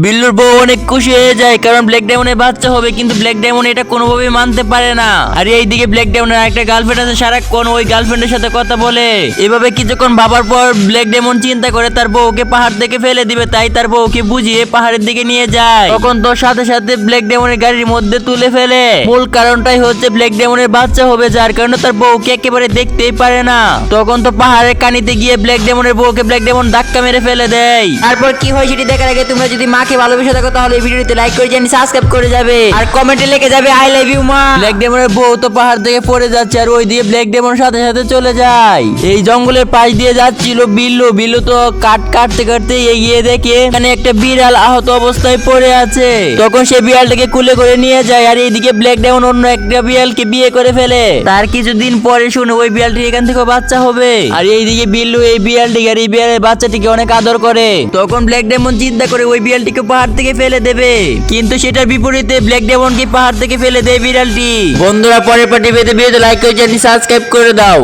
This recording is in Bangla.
বিল্লুর বউ অনেক খুশি হয়ে যায়, কারণ ব্ল্যাক ডায়মন্ডের বাচ্চা হবে। কিন্তু ব্ল্যাক ডায়মন্ড এটা কোনোভাবেই মানতে পারে না। আর এইদিকে ব্ল্যাক ডায়মন্ডের একটা গার্লফ্রেন্ড আছে, সারাক্ষণ ওই গার্লফ্রেন্ডের সাথে কথা বলে। এভাবে কিছুক্ষণ ভাবার পর ব্ল্যাক ডায়মন্ড চিন্তা করে তার বউকে পাহাড় থেকে ফেলে দিবে, তাই তার বউকে বুঝিয়ে পাহাড়ের দিকে নিয়ে যায়। তখন তো সাথে সাথে ব্ল্যাক ডায়মন্ডের গাড়ির মধ্যে তুলে ফেলে। মূল কারণটাই হচ্ছে ব্ল্যাক ডায়মন্ডের বাচ্চা হবে, যার কারণে তার বউকে একেবারে দেখতেই পারে না। তখন তো পাহাড়ের কানিতে গিয়ে ব্ল্যাক ডায়মন্ডের বউকে ব্ল্যাক ডায়মন্ড ধাক্কা মেরে ফেলে দেয়। তারপর কি হয় সেটি দেখার আগে তোমরা যদি মাকে ভালোবেসে থাকো তাহলে এই ভিডিওতে লাইক করে চ্যানেল সাবস্ক্রাইব করে যাবে আর কমেন্টে লিখে যাবে আই লাভ ইউ মা। ব্ল্যাক ডেমনের বউ তো পাহাড় থেকে পড়ে যাচ্ছে, আর ওই দিয়ে ব্ল্যাক ডেমন সাথে সাথে চলে যায়। এই জঙ্গলের পাশ দিয়ে যাচ্ছিল বিল্লু। বিল্লু তো কাটতে কাটতে এগিয়ে দেখে এখানে একটা বিড়াল আহত অবস্থায় পড়ে আছে। তখন সে বিড়ালটাকে কুলে করে নিয়ে যায়, আর এইদিকে ব্ল্যাক ডেমন অন্য একটা বিড়ালকে বিয়ে করে ফেলে। তার কিছুদিন পরে শুনে ওই বিড়ালটি এখান থেকে বাচ্চা হবে। আর এইদিকে বিল্লু এই বিড়ালটিকে আর এই বিড়ালের বাচ্চাটিকে অনেক আদর করে। তখন ব্ল্যাক ডেমন চিন্তা করে ওই বিড়ালটিকে পাহাড় থেকে ফেলে দেবে, কিন্তু সেটার বিপরীতে ব্ল্যাক ডেমনকে পাহাড় থেকে ফেলে দেয় বিড়ালটি। বন্ধুরা, পরের পার্টি পেতে ভিডিওতে লাইক করে চ্যানেলটি সাবস্ক্রাইব করে দাও।